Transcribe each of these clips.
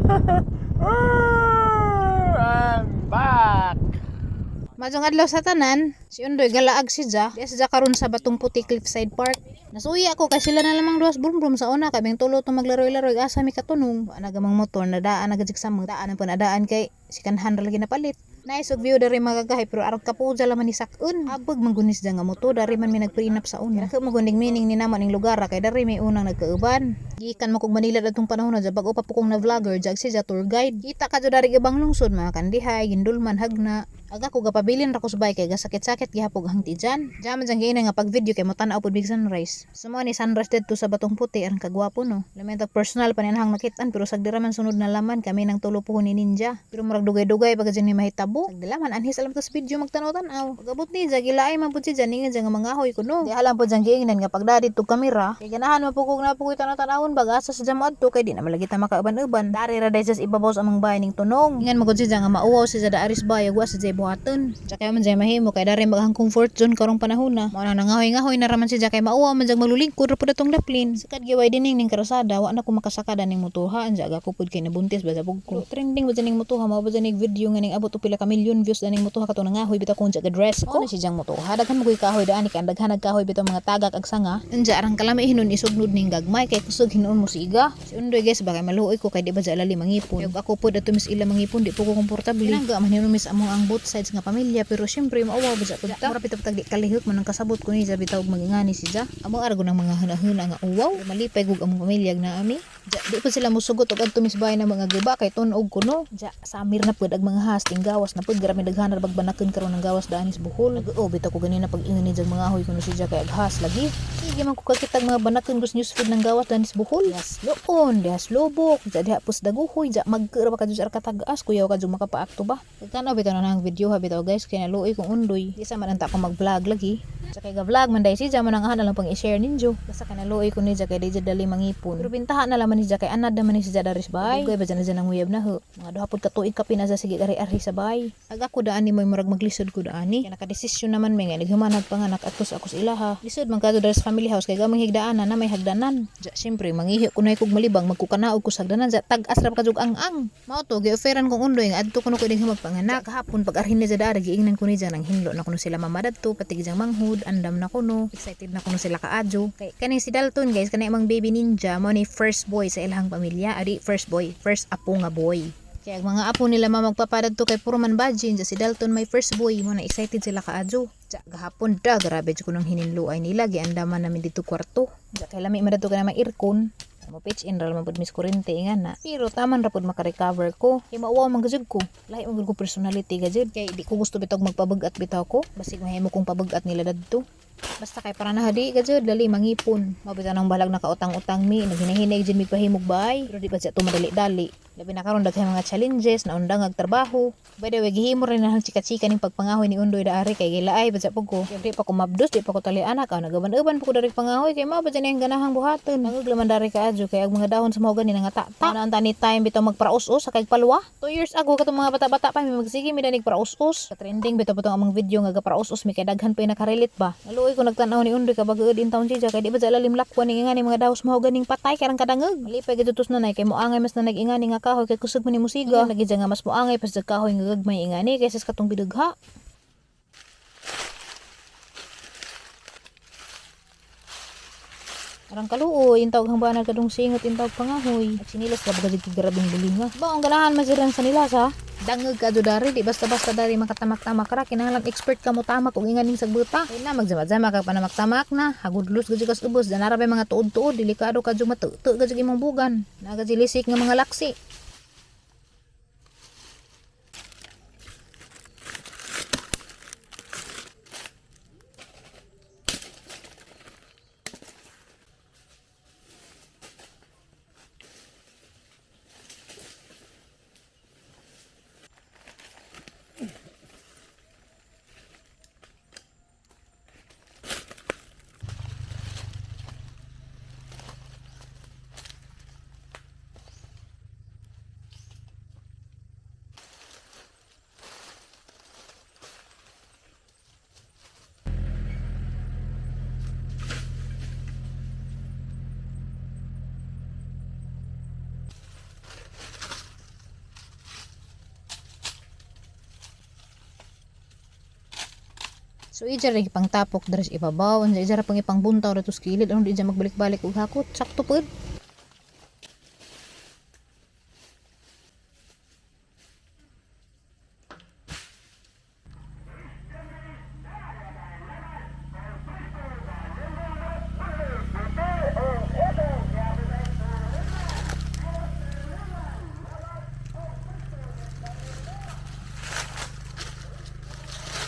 I'm back. Majong adlaw sa tanan, si Undoy galaag si Ja. Di sa karon sa Batong Puti Cliffside Park. Nasuya ako kay sila na lamang duwas brum sa una kaming tulo to maglaroy-laroy asa mi katunong. Nagamang motor na daan na gadik sa mga daan pa na daan kay si kanhan ra lagi napalit. Nice og view dari magagahay pero arang kapuja laman ni sakun. Abag manggunis da nga moto dari man mi nagprinap sa una. Ako magundig meaning ni naman ning lugar kay dari may unang nagkauban. Gikan mo kog Manila datong panahon na bago pa pukong na vlogger jag si ja tour guide. Kita ka jud dari ibang lungsod mga kandihay, gindulman, hagna. Aga ko gapabilin ra ko subay kay gasakit-sakit gihapog hangti dyan. Diyan man gina nga pag video kay mo tan-aw pud big sunrise. Sumo ni sunrise dito sa Batong Puti ang kagwapo no. Lamentag personal paninahang nakitaan pero sagdira man sunod na laman kami nang tulo po ni Ninja. Pero murag dugay-dugay pag dyan ni mahitabo. Sagdila man anhis alam tas video magtanaw-tanaw. Pagabot ni ja gilaay man pud si dyan ingin nga mga hoy ko no. Di alam pud dyan giingnan nga pag dadi tug kamera. Kay ganahan mapugog na pugog tanaw-tanawon bagasa sa jam adto kay di na malagi ta makauban-uban. Dari ra dai sa ibabaw sa among bahay ning tunong. Ingan magud si dyan nga mauwaw si da aris bayag wa sa jay buhaton. Kaya man jay mahimo kay dari maghang comfort zone karong panahon na. Mao na nangahoy-ngahoy na raman si kay mauwa man jag malulingkod ra pud atong daplin. Sakad giway dining ning karasada wa na ko makasakada ning motoha anja aga ko pud kay nabuntis ba sa bugko. Trending ba ning motoha mao ba ning video nga ning abot og pila ka million views ning motoha kato nangahoy bitaw kun jag dress ko. Ano si jang motoha daghan mo kahoy daani kay daghan nagkahoy bitaw mga tagak ag sanga. Anja arang kalami hinon isugnod ning gagmay kay kusog hinuon mo siga. Si Undoy guys bagay maluoy ko kay di ba ja lali mangipon. Ug ako pud ato mis ila mangipon di po ko komportable. Nanga man hinon mis among ang both sides nga pamilya pero syempre maawa ba sa pud ta. Mura pitag di kalihok man ang kasabot ko ni sa bitaw magingani si ja. Amo argo ng mga huna-huna nga uwaw. Malipay gug among pamilya na ami. Ja di pud sila musugot og adto mis bahay na mga giba kay tunog kuno. Ja samir na pud ag mga hasting gawas na pud grabe daghan ra bagbanaken karon ng gawas daanis Bohol. Nag-o bitaw ko ganina pag ingani jag mga hoy kuno si ja kay aghas lagi. Sige man ko kakitag mga banaken gus news feed ng gawas daanis Bohol. Yes loon, yes lobok. Ja diha pus daguhoy ja magkera ba kadyo sa katagaas kuyaw kadyo makapaakto ba. Tanaw bitaw na ang video ha bitaw guys kay naluoy kong Undoy. Di sa man anta ko mag-vlog lagi. Sa kay ga-vlog man dai si ja man ang ana lang pang i-share ninyo. Basta kana luoy ko ni ja kay di ja dali mangipon. Pero bintahan na lang man ni ja kay anad naman ni si ja daris bay. Dugay ba dyan ang uyab na ho. Mga duha pud ka tuig ka pina sa sige ari-ari sa bay. Aga ko daan ni moy murag maglisod ko daan ni. Kay nakadesisyon naman may nga naghumanag panganak atos ako sa ilaha. Lisod man kadto daris family house kay gamang higdaanan na may hagdanan. Ja syempre mangihi ko nay kog malibang magkukanaog ko sa hagdanan ja tag-as ra kajug ang-ang. Mao to gi-offeran kong Undoy nga adto kuno ko ding magpanganak. Kahapon pag arhin ni ja daari giingnan ko ni ja nang hinlo na kuno sila mamadadto pati gijang manghud andam na kuno excited na kuno sila kaadyo kay kaning si Dalton guys kanay mang baby ninja mo ni first boy sa ilahang pamilya adi first boy first apo nga boy kaya mga apo nila magpapadad to kay puro man bajin si Dalton may first boy mo na excited sila kaadyo ja gahapon da grabe jud kunong hininluay nila giandaman namin dito kwarto ja kay lami man dato kana may aircon mo pitch in ral man pud mis kurente nga na pero taman ra pud maka-recover ko kay mauwaw man gajud ko lahi man ko personality gajud kay di ko gusto bitog magpabugat bitaw ko basig mahimo kong pabugat nila dadto basta kay para nahadi gajud dali mangipon mabita nang balag nakautang-utang mi naghinahinay jud mi pahimog bay pero di pa siya tumadali-dali labi na karon daghan mga challenges na undang ag trabaho by the way gihimo rin ang chika-chika ning pagpangahoy ni Undoy daari kay gilaay badsa pug ko di pa ko mabdos di pa ko tali anak nagaban-uban po ko dari pangahoy kay mao ba dyan ang ganahang buhaton nanguglaman dari kaadyo kay ang mga dahon sa mga gani nga ta na antani time bitaw magpraus-us sa kay palwa 2 years ago katong mga bata-bata pa mi magsige mi danig praus-us ka trending bitaw putong among video nga gapraus-us mi kay daghan pa nakarelate ba naluoy ko nagtan-aw ni Undoy kabag-ud in town siya kay di ba lalim lakwan ning ingani mga dahos mga ganing patay karang kadangog malipay gid utos nanay kay moangay mas na nag-ingani nga kahoy kay kusog man ni musiga nagidya nga mas moangay pas sa kahoy nga gagmay ingani kaysa sa katong bidugha. Arang kaluoy, intawag hang banal kadong singot, intawag pangahoy. At sinilas ka bagay grabing bulinga. Ba, ang ganahan masirang sa nila sa dangag ka dari, di basta-basta dari makatamak-tamak ra. Kinahanglan expert ka mo tamak kung inganing sagbuta. Kaya na, magzama-zama ka pa na maktamak na. Hagudlos gaji kas ubos, danarabay mga tuod-tuod, delikado ka dyan matuto gaji imong bugan. Nagajilisik nga mga laksi. So ija lagi pang tapok dres ibabaw, unsa ija ra pang ipang buntaw ra tus kilid, ano di ija magbalik-balik og hakot, sakto pud.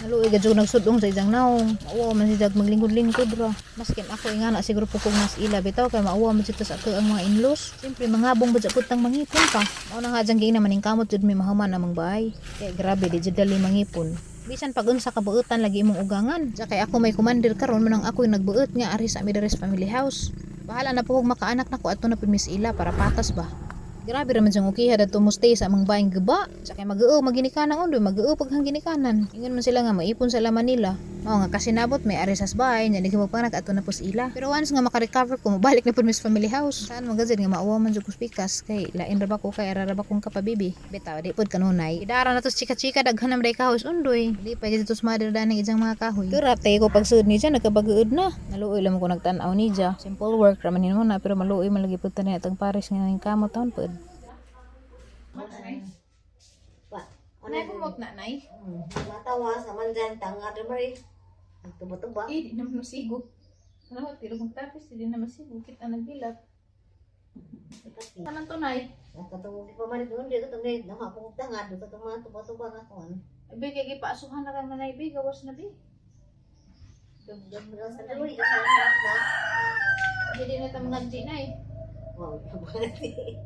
Naluoy gadyo nagsudong sa ijang naong. Mauwa man si jag maglingkod-lingkod ra. Maskin ako ingana siguro po kung mas ila bitaw kay mauwa man sita sa ako ang mga inlos. Siyempre mangabong ba pud tang mangipon pa. Mao na nga jang giing naman ning kamot jud may mahuman namang bahay. Kay grabe di jud dali mangipon. Bisan pag unsa ka buutan lagi imong ugangan. Sa kay ako may commander karon manang ako yung nagbuot nga ari sa Midares Family House. Bahala na po kung makaanak nako adto na pud Miss Ila para patas ba. Grabe raman siyang ukiha dato mo stay sa amang bayang gaba. Sa kay mag-uo maginikanan undoy, mag-uo paghang ginikanan. Ingon man sila nga maipon sa laman nila. Mao nga kasi nabot may ari sas bahay nya di magpanganak ato na pus ila. Pero once nga maka-recover ko, mabalik na pud Miss Family House. Saan magazid nga maawa man jud pikas kay lain ra ba ko kay ara ra ba kong kapabibi. Bitaw di pud kanunay. Idara na tos chika-chika daghan na day kahoy undoy. Di pa dito tos mother daning ijang mga kahoy. Kurate ko pagsud ni siya nagkabaguod na. Naluoy lang ko nagtan-aw ni siya. Simple work ra man na pero maluoy man lagi pud tani atong pares nga ning kamot taon pud. Nay kumot na nay. Matawa sa manjan tanga de mari. Tuba-tuba. Di naman masigo. Ano tiro kung tapos di na masigo kita nagbilap. Kanang tunay. Nakatungog di pa mari doon dito tunay na mapung tanga dito tuma tuba-tuba na kon. Abi kay gipaasuhan na kang nanay bi gawas na bi. Dum sa daloy ka na. Jadi na ta mga nay. Wow, buati.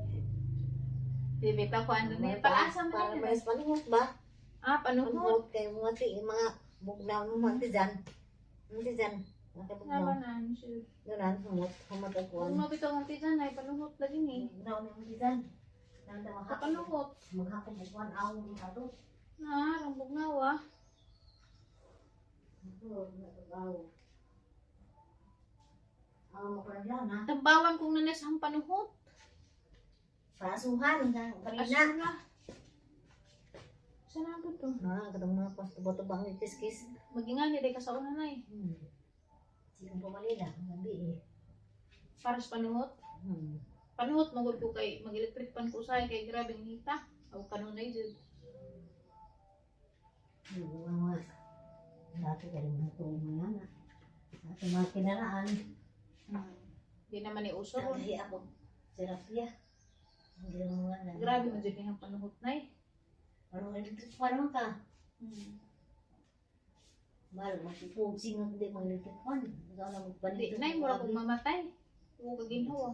Bibita ko ano na paasa man para na. mas palingot ba? Panuhot. Palingot kay mga bugnaw mo man ti jan. Ti jan. Nakabugnaw. Naman na siya. Ganan humot ako. Kung mabito ng tijan ay panuhot lagi ni. Bugnaw ni ti jan. Nanda Panuhot. maghapon buwan aw ni ato. Na, rambog na wa. Mo pala na. Tabawan kong nanes ang panuhot. Pasuhan na kanina. Asun na. Saan ako to? Na katong mga tuba-tuba ni kiskis. Magingani day ka sa una nay. Sigang pumalila, gabi eh. Para sa panuhot. Panuhot magod ko kay mag-electric pan ko say kay grabe ang hita. Aw kanunay jud. Mga dati ka rin mga tuwa na. At mga kinaraan. Di naman ni uso. Nagahi ako. Serapia. Hindi lang mga na. Grabe man jud ang panuhot nay. Parang electric pa naman ka. Mahal, magpupungsing ang hindi mga electric pan. Ikaw na magpanito. Di nay mura kong mamatay. Huwag kaginhawa.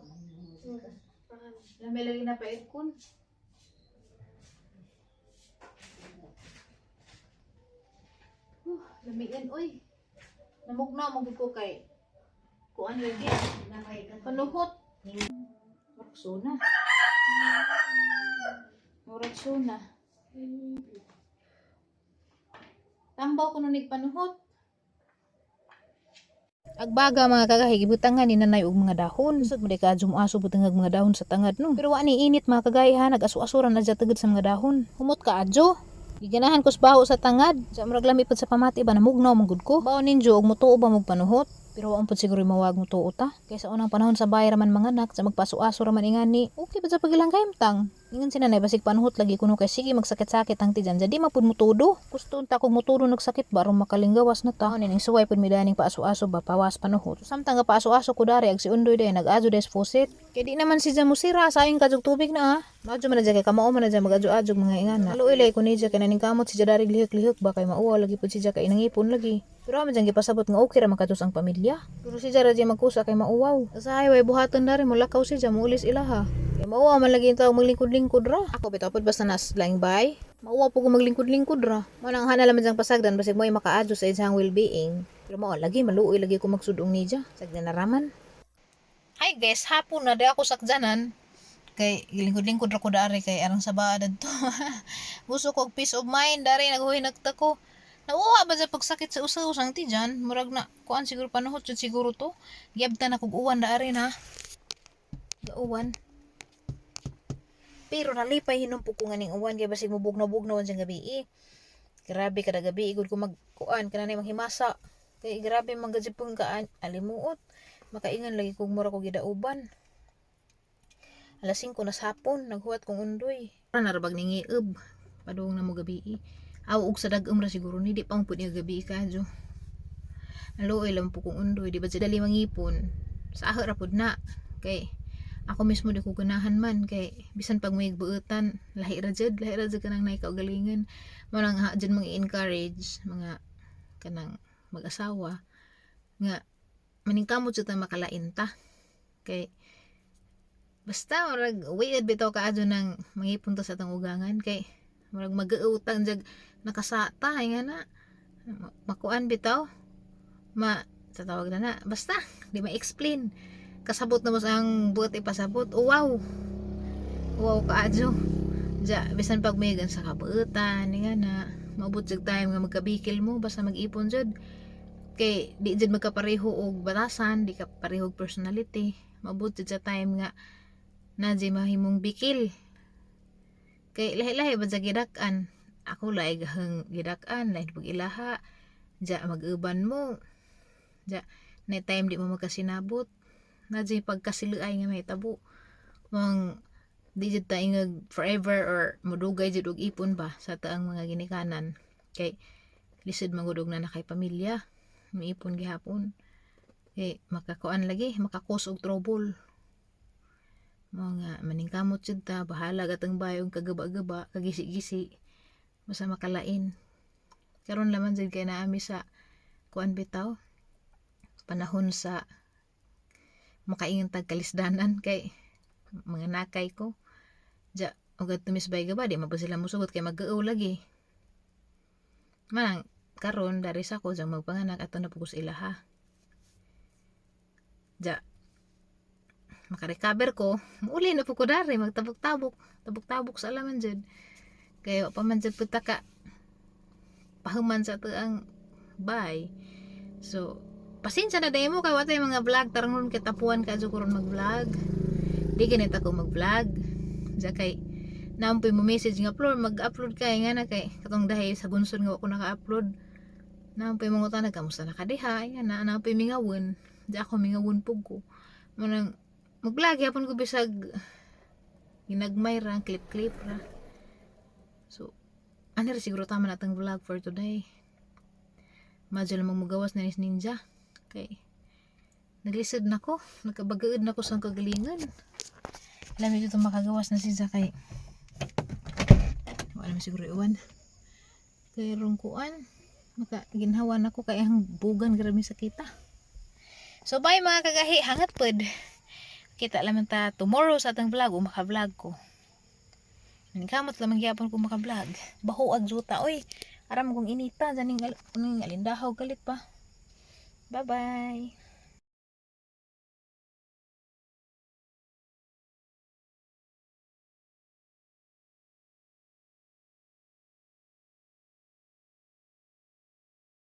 Lamay lagi na pa aircon. Lamigan oy. Namugnaw magud ko kay kuan lagi. Panuhot. Maksuna. Muraksuna. Tambaw ko nunig panuhot. Agbaga mga kagahi gibutangan ni nanay og mga dahon. Sud mo di ka aso butangag mga dahon sa tangad no. Pero wa ni init mga kagahi ha nag-aso-asuran na tagid sa mga dahon. Humot ka adjo. Giganahan ko sa baho sa tangad. Sa murag lami pud sa pamati ba namugnaw man gud ko. Bawo ninjo og mutuo ba mag panuhot. Pero wa pud siguro mawag mo tuo ta. Kaysa unang panahon sa bayra man manganak sa magpaso-aso ra man ingani. Okay pa sa pagilang kaimtang. Ingon si nanay basig panuhot lagi kuno kay sige magsakit-sakit ang tijan. Jadi mapud mutudo. Gusto unta kog mutudo nagsakit ba aron makalinggawas na ta. Ning suway pud mi daning paaso-aso ba pawas panuhot. Samtang nga paaso-aso ko dari ag si undoy day nag-adyo des faucet. Kay di naman si musira sayang kajog tubig na ha. Madyo man na kay kamao man na mag-adyo-adyo mga ingana. Luoy ko ni kay naning kamot si dari lihik-lihik ba kay mauwa lagi pud si kay nangipon lagi. Pero aman dyan gipasabot nga okay ra makatus ang pamilya. Pero si Jara dyan magkusa kay mauwaw. Sa highway buhaton na rin mo lakaw si dyan muulis ilaha. Kay mauwaw man lagi yung tao maglingkod-lingkod ra. Ako bitapod basta nas laing bay. Mauwaw po ko maglingkod-lingkod ra. Manang hana laman dyan pasagdan basig mo yung makaadyo sa isang well-being. Pero mao lagi maluoy lagi ko magsudong ni dyan. Sagdan na raman. Hi guys, hapon na di ako sakdanan. Kay lingkod-lingkod ra ko dari kay arang sa baadad to. Gusto ko peace of mind dari naghuhi nagtako. Nauwa ba sa pagsakit sa usaw sang tijan? Murag na kuan siguro panuhot jud siguro to. Giyabtan na kog uwan da ari na. Gauwan. Pero nalipay hinumpok ko nga ning uwan kay basig mubugnaw-bugnaw sa gabi. Grabe kada gabi igod ko magkuan kanang manghimasa. Kay grabe magajipon ka alimuot. Makaingan lagi kog mura ko gidauban. Alas 5 na sapon naghuwat kong undoy. Narabag ni ngiib. Padung na mo gabi. Aw og sa dag-om ra siguro ni di pa pud ni gabi kadyo. Naluoy lang po kong undoy, di ba dali mangipon. Sa ahot ra pud na. Kay ako mismo di ko ganahan man kay bisan pag may buutan lahi ra jud kanang nay kaugalingan mo nang ha jud mga encourage mga kanang mag-asawa nga maningkamot jud ta makalain ta kay basta murag weird bitaw kaadyo nang mangipon ta sa tang ugangan kay murag mag-uutang jag nakasata nga na makuan bitaw tatawag na basta di ma-explain kasabot na mo ang buot ipasabot. Oh, wow kaadyo ja bisan pag may gan sa kabuutan nga na maabot jud time nga magkabikil mo basta mag-ipon jud kay di jud magkapareho og batasan di ka pareho og personality maabot jud sa time nga na di mahimong bikil kay lahi-lahi ba sa gidak-an ako lahi gahang gidak-an lahi pag ilaha ja mag-uban mo ja na time di mo magkasinabot na di pagkasiluay nga may tabo mang di jud ta ingag forever or modugay jud og ipon ba sa taang mga ginikanan kay lisod magudog na nakay pamilya miipon gihapon kay makakuan lagi makakos og trouble mga maningkamot jud ta bahala gatang bayong kagaba-gaba kagisi-gisi basta makalain karon laman jud kay naami sa kuan bitaw panahon sa makaingon tag kalisdanan kay mga nakay ko ja ugad tumisbay gaba di mapa sila musugot kay mag-uaw lagi manang karon dari sa ko jang magpanganak ato na pugos ilaha ja makarecover ko uli na po ko dari magtabok-tabok sa alaman jud kay wa pa man jud puta ka pahuman sa tuang bay so pasensya na demo kay watay mga vlog tarangon kitapuan ka karon mag-vlog di ganit ako mag-vlog ja kay naampoy mo message nga mag-upload kay nga na kay katong dahay sa gunson nga ako naka-upload naampoy mo ngutana kamusta na ka diha nga na naampoy mingawon ja ako mingawon pug ko manang mag-vlog yapon ko bisag ginagmay ra clip ra so ano ra siguro tama natang vlog for today madyo lamang magawas na nis ninja kay naglisod na ko nagkabagaod na ko sa kagalingan alam ito makagawas na siya kay wala man siguro iwan kay rungkuan makaginhawan ako kay ang bugan grabe sa kita so bye mga kagahi hangat pod kita lamang ta tomorrow sa atang vlog o maka-vlog ko kamot lamang gyapon ko maka-vlog baho ag juta oy aram kong inita janing alindahaw galit pa. Bye-bye.